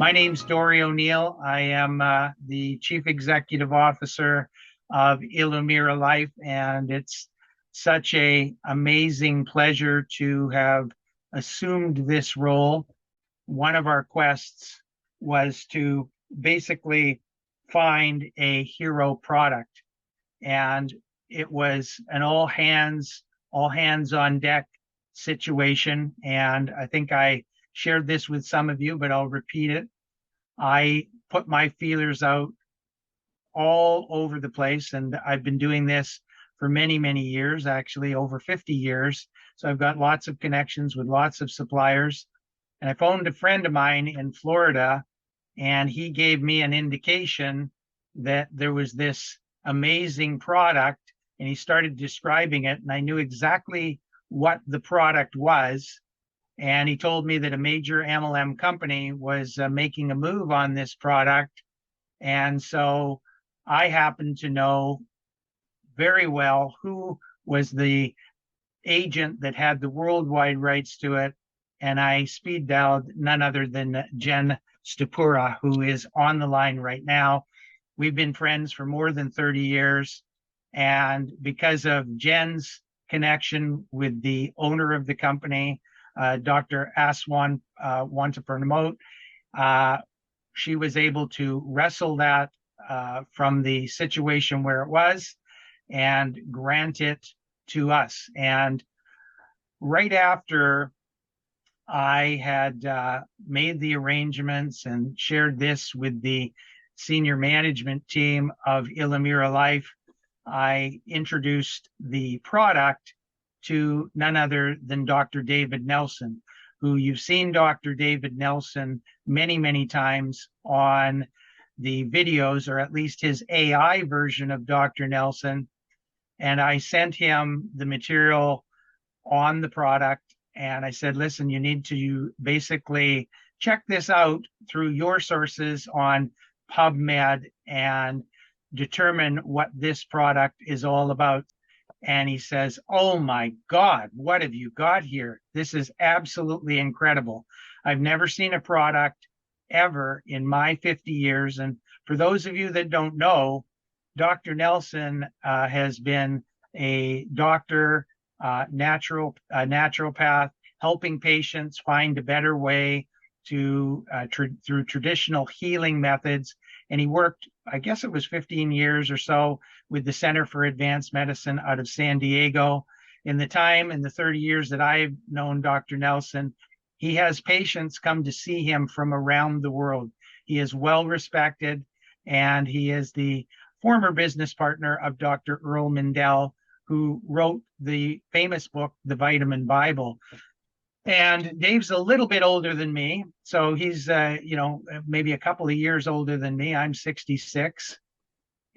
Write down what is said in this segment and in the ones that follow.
My name's Dori ONeill. I am the Chief Executive Officer of Illumera Life, and it's such a amazing pleasure to have assumed this role. One of our quests was to basically find a hero product, and it was an all hands on deck situation. And I think I shared this with some of you, but I'll repeat it. I put my feelers out all over the place, and I've been doing this for many, many years, actually over 50 years. So I've got lots of connections with lots of suppliers. And I phoned a friend of mine in Florida, and he gave me an indication that there was this amazing product, and he started describing it, and I knew exactly what the product was. And he told me that a major MLM company was making a move on this product. And so I happened to know very well who was the agent that had the worldwide rights to it. And I speed dialed none other than Jen Stupura, who is on the line right now. We've been friends for more than 30 years. And because of Jen's connection with the owner of the company, Dr. Aswin want to promote, she was able to wrestle that from the situation where it was and grant it to us. And right after I had made the arrangements and shared this with the senior management team of Illumera Life, I introduced the product to none other than Dr. David Nelson, who you've seen Dr. David Nelson many, many times on the videos, or at least his AI version of Dr. Nelson. And I sent him the material on the product. And I said, listen, you need to basically check this out through your sources on PubMed and determine what this product is all about. And he says, oh my God, what have you got here? This is absolutely incredible. I've never seen a product ever in my 50 years. And for those of you that don't know, Dr. Nelson has been a doctor, naturopath, helping patients find a better way to through traditional healing methods. And he worked, I guess it was 15 years or so, with the Center for Advanced Medicine out of San Diego. In the 30 years that I've known Dr. Nelson, he has patients come to see him from around the world. He is well respected, and he is the former business partner of Dr. Earl Mindell, who wrote the famous book, The Vitamin Bible. And Dave's a little bit older than me. So he's, maybe a couple of years older than me. I'm 66.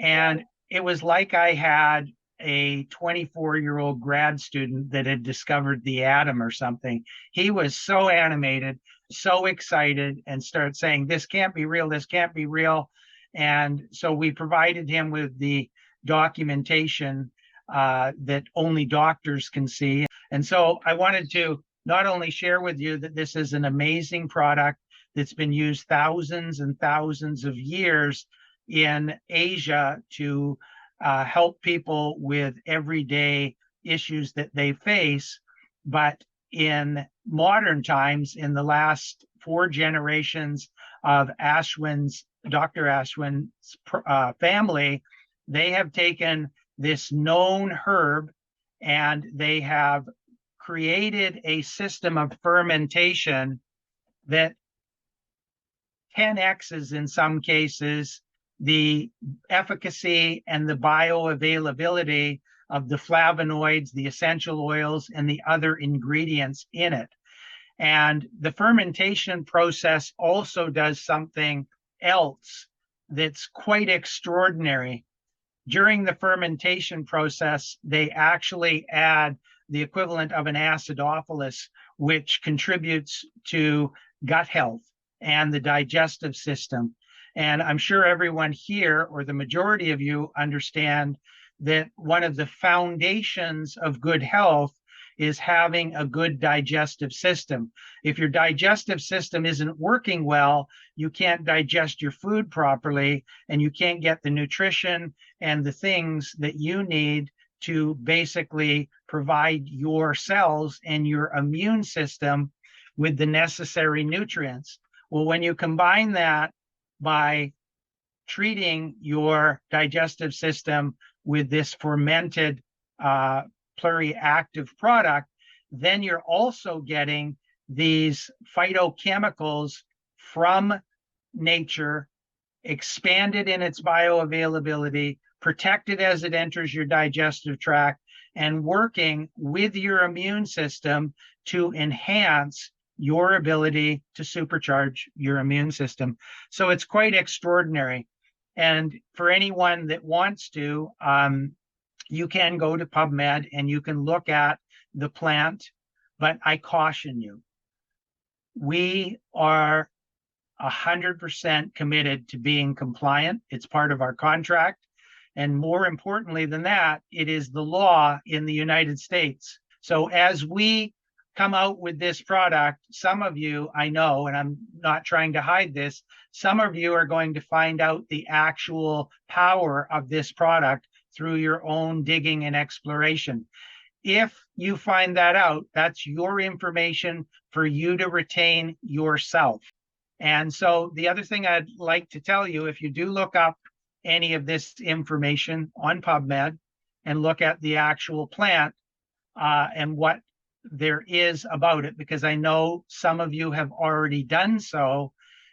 And it was like I had a 24-year-old grad student that had discovered the atom or something. He was so animated, so excited, and started saying, this can't be real. This can't be real. And so we provided him with the documentation that only doctors can see. And so I wanted to not only share with you that this is an amazing product that's been used thousands and thousands of years in Asia to help people with everyday issues that they face, but in modern times, in the last 4 generations of Dr. Aswin's family, they have taken this known herb and they have created a system of fermentation that 10x's in some cases the efficacy and the bioavailability of the flavonoids, the essential oils, and the other ingredients in it. And the fermentation process also does something else that's quite extraordinary. During the fermentation process, they actually add the equivalent of an acidophilus, which contributes to gut health and the digestive system. And I'm sure everyone here, or the majority of you, understand that one of the foundations of good health is having a good digestive system. If your digestive system isn't working well, you can't digest your food properly, and you can't get the nutrition and the things that you need to basically provide your cells and your immune system with the necessary nutrients. Well, when you combine that by treating your digestive system with this fermented PluriActiv product, then you're also getting these phytochemicals from nature, expanded in its bioavailability, protected as it enters your digestive tract, and working with your immune system to enhance your ability to supercharge your immune system. So it's quite extraordinary. And for anyone that wants to, you can go to PubMed and you can look at the plant, but I caution you, we are 100% committed to being compliant. It's part of our contract. And more importantly than that, it is the law in the United States. So as we come out with this product, some of you, I know, and I'm not trying to hide this, some of you are going to find out the actual power of this product through your own digging and exploration. If you find that out, that's your information for you to retain yourself. And so the other thing I'd like to tell you, if you do look up any of this information on PubMed and look at the actual plant and what there is about it, because I know some of you have already done so,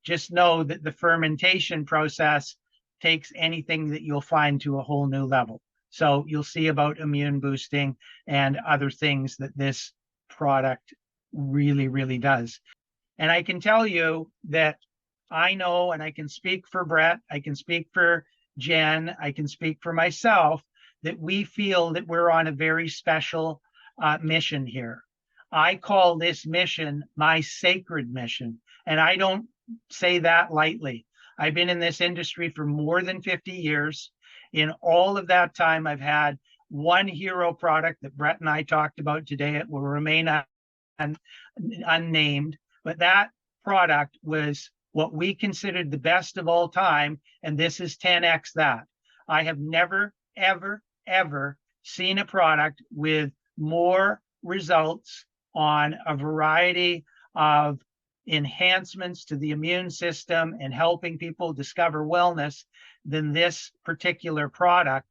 just know that the fermentation process takes anything that you'll find to a whole new level. So you'll see about immune boosting and other things that this product really, really does. And I can tell you that I know, and I can speak for Brett, I can speak for Jen, I can speak for myself, that we feel that we're on a very special mission here. I call this mission my sacred mission, and I don't say that lightly. I've been in this industry for more than 50 years. In all of that time, I've had one hero product that Brett and I talked about today. It will remain unnamed, but that product was what we considered the best of all time, and this is 10x that. I have never, ever, ever seen a product with more results on a variety of enhancements to the immune system and helping people discover wellness than this particular product.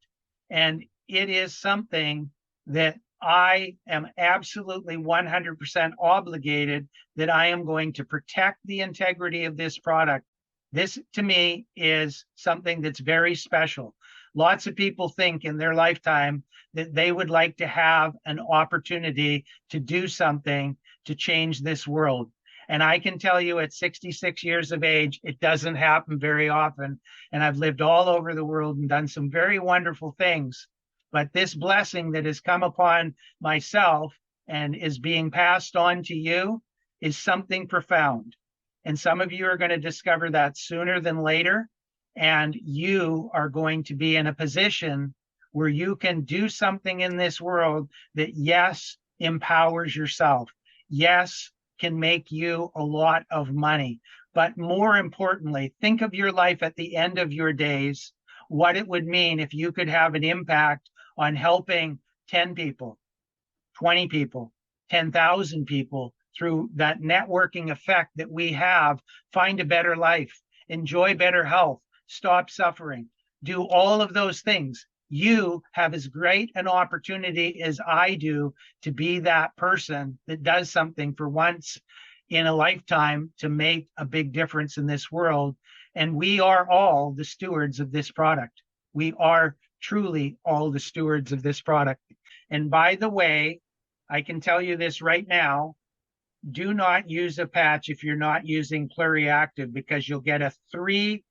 And it is something that I am absolutely 100% obligated that I am going to protect the integrity of this product. This, to me, is something that's very special. Lots of people think in their lifetime that they would like to have an opportunity to do something to change this world. And I can tell you at 66 years of age, it doesn't happen very often. And I've lived all over the world and done some very wonderful things. But this blessing that has come upon myself and is being passed on to you is something profound. And some of you are going to discover that sooner than later. And you are going to be in a position where you can do something in this world that, yes, empowers yourself. Yes, can make you a lot of money. But more importantly, think of your life at the end of your days, what it would mean if you could have an impact on helping 10 people, 20 people, 10,000 people through that networking effect that we have, find a better life, enjoy better health, stop suffering, do all of those things. You have as great an opportunity as I do to be that person that does something for once in a lifetime to make a big difference in this world. And we are all the stewards of this product. We are truly all the stewards of this product. And by the way, I can tell you this right now, do not use a patch if you're not using PluriActiv, because you'll get a 3x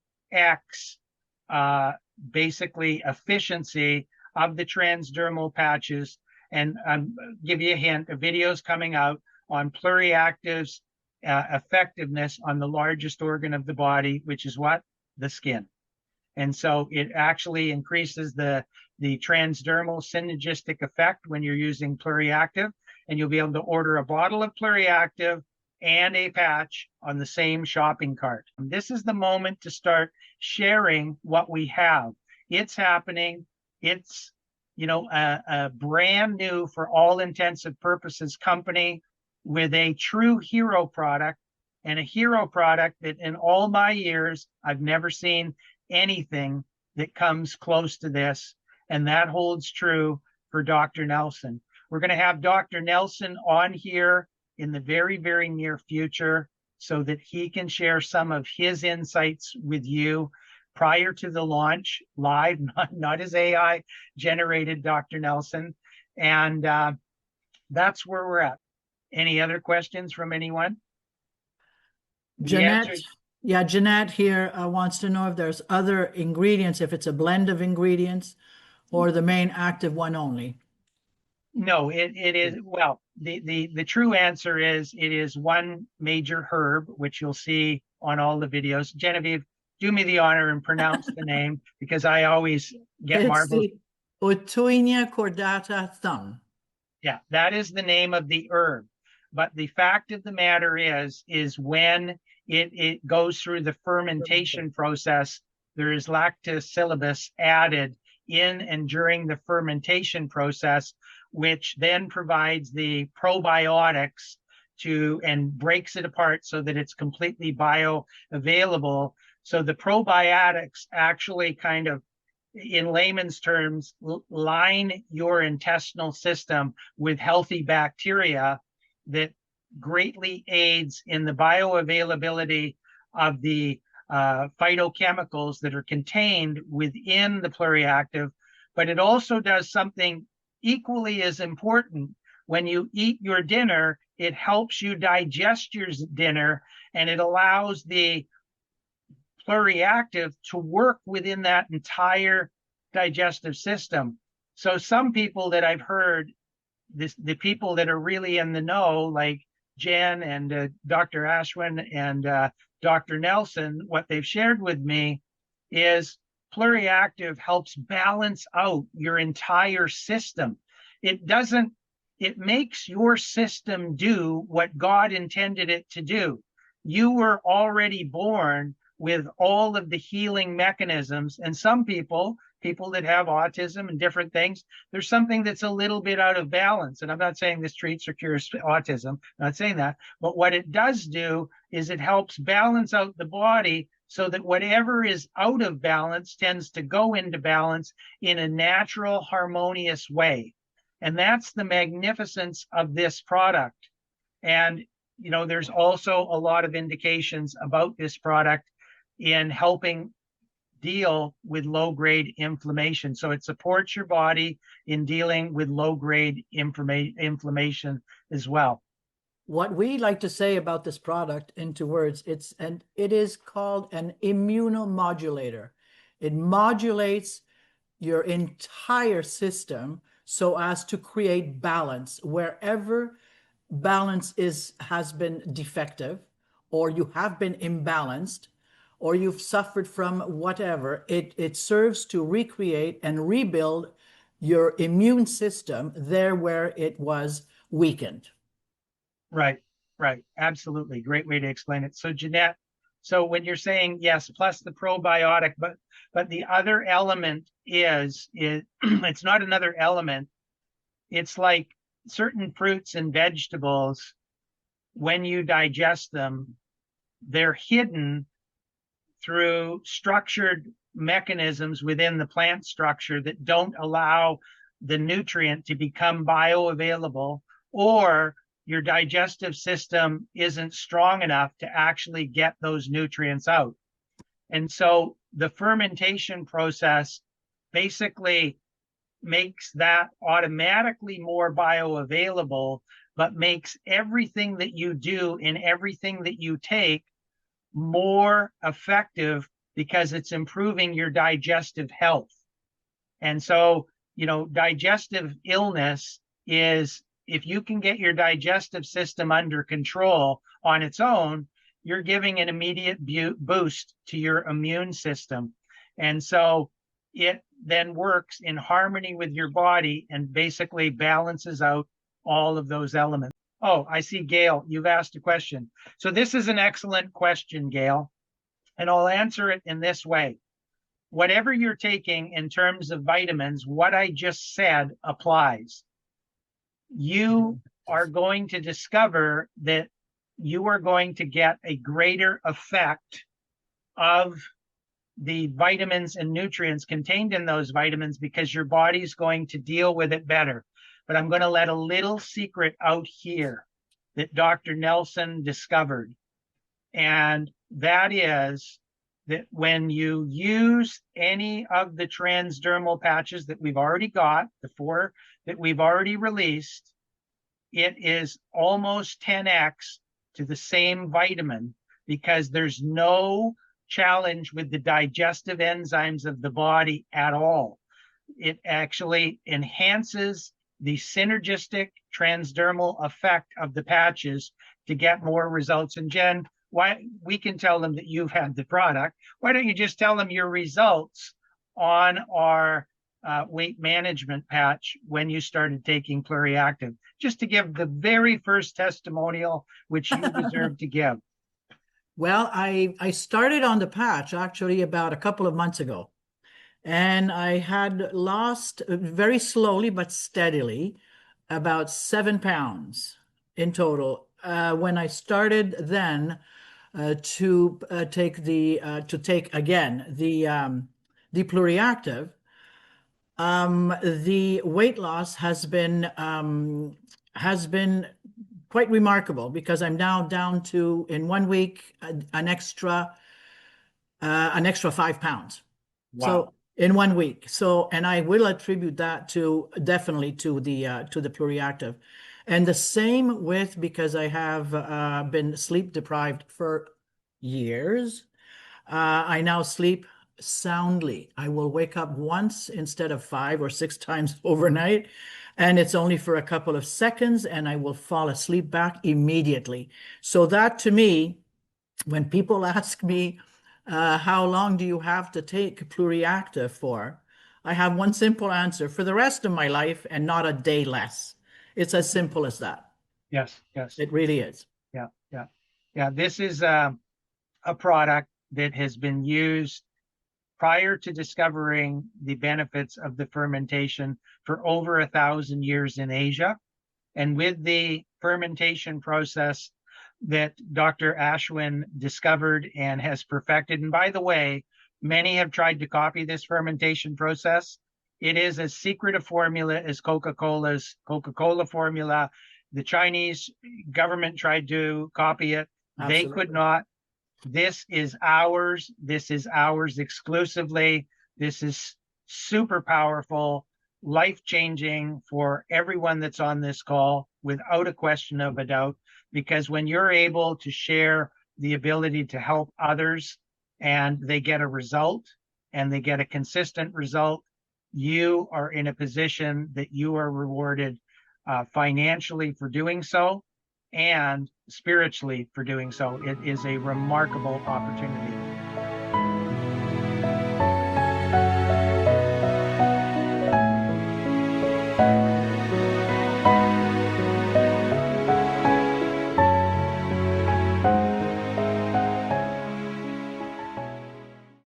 basically efficiency of the transdermal patches. And give you a hint, a video's coming out on PluriActiv's effectiveness on the largest organ of the body, which is what? The skin. And so it actually increases the transdermal synergistic effect when you're using PluriActiv. and you'll be able to order a bottle of PluriActiv and a patch on the same shopping cart. And this is the moment to start sharing what we have. It's happening. It's, a brand new, for all intensive purposes, company with a true hero product, and a hero product that in all my years, I've never seen anything that comes close to this. And that holds true for Dr. Nelson. We're going to have Dr. Nelson on here in the very, very near future so that he can share some of his insights with you prior to the launch, live, not as AI generated, Dr. Nelson. And that's where we're at. Any other questions from anyone? Jeanette, Jeanette here wants to know if there's other ingredients, if it's a blend of ingredients or the main active one only. No, it is, well, the true answer is it is one major herb, which you'll see on all the videos. Genevieve, do me the honor and pronounce the name, because I always get marveled. Otoinia cordata thun. Yeah, that is the name of the herb. But the fact of the matter is when it goes through the fermentation process, there is lactobacillus added in and during the fermentation process, which then provides the probiotics and breaks it apart so that it's completely bioavailable. So the probiotics actually kind of, in layman's terms, line your intestinal system with healthy bacteria that greatly aids in the bioavailability of the phytochemicals that are contained within the PluriActiv. But it also does something equally as important. When you eat your dinner, it helps you digest your dinner, and it allows the PluriActiv to work within that entire digestive system. So some people that I've heard, the people that are really in the know, like Jen and Dr. Aswin and Dr. Nelson, what they've shared with me is PluriActiv helps balance out your entire system. It makes your system do what God intended it to do. You were already born with all of the healing mechanisms, and some people that have autism and different things, there's something that's a little bit out of balance. And I'm not saying this treats or cures autism, I'm not saying that, but what it does do is it helps balance out the body so that whatever is out of balance tends to go into balance in a natural, harmonious way. And that's the magnificence of this product. And, there's also a lot of indications about this product in helping deal with low-grade inflammation. So it supports your body in dealing with low-grade inflammation as well. What we like to say about this product into words, it is called an immunomodulator. It modulates your entire system so as to create balance wherever balance has been defective, or you have been imbalanced, or you've suffered from whatever. It serves to recreate and rebuild your immune system there where it was weakened. Right. Absolutely. Great way to explain it. So Jeanette, so when you're saying yes, plus the probiotic, but the other element is it's not another element. It's like certain fruits and vegetables, when you digest them, they're hidden through structured mechanisms within the plant structure that don't allow the nutrient to become bioavailable, or your digestive system isn't strong enough to actually get those nutrients out. And so the fermentation process basically makes that automatically more bioavailable, but makes everything that you do and everything that you take more effective because it's improving your digestive health. And so, digestive illness is, if you can get your digestive system under control on its own, you're giving an immediate boost to your immune system. And so it then works in harmony with your body and basically balances out all of those elements. Oh, I see, Gail, you've asked a question. So this is an excellent question, Gail, and I'll answer it in this way. Whatever you're taking in terms of vitamins, what I just said applies. You are going to discover that you are going to get a greater effect of the vitamins and nutrients contained in those vitamins because your body's going to deal with it better. But I'm going to let a little secret out here that Dr. Nelson discovered. And that is that when you use any of the transdermal patches that we've already got, the 4 that we've already released, it is almost 10x to the same vitamin because there's no challenge with the digestive enzymes of the body at all. It actually enhances the synergistic transdermal effect of the patches to get more results. And Jen, why we can tell them that you've had the product. Why don't you just tell them your results on our weight management patch when you started taking PluriActiv, just to give the very first testimonial, which you deserve to give. Well, I started on the patch actually about a couple of months ago, and I had lost very slowly but steadily about 7 pounds in total. When I started then to take again the PluriActiv, the weight loss has been quite remarkable because I'm now down to, in 1 week, an extra 5 pounds. Wow. So in 1 week. So, and I will attribute that definitely to the PluriActiv. And the same with, because I have been sleep deprived for years. I now sleep soundly. I will wake up once instead of 5 or 6 times overnight, and it's only for a couple of seconds, and I will fall asleep back immediately. So that, to me, when people ask me, how long do you have to take PluriActiv for? I have one simple answer: for the rest of my life and not a day less. It's as simple as that. Yes, yes. It really is. Yeah, yeah. Yeah, this is a product that has been used prior to discovering the benefits of the fermentation for over 1,000 years in Asia. And with the fermentation process that Dr. Aswin discovered and has perfected, and by the way, many have tried to copy this fermentation process. It is as secret a formula as Coca-Cola's Coca-Cola formula. The Chinese government tried to copy it. Absolutely. They could not. This is ours. This is ours exclusively. This is super powerful, life-changing for everyone that's on this call, without a question of a doubt, because when you're able to share the ability to help others and they get a result and they get a consistent result, you are in a position that you are rewarded financially for doing so and spiritually for doing so. It is a remarkable opportunity.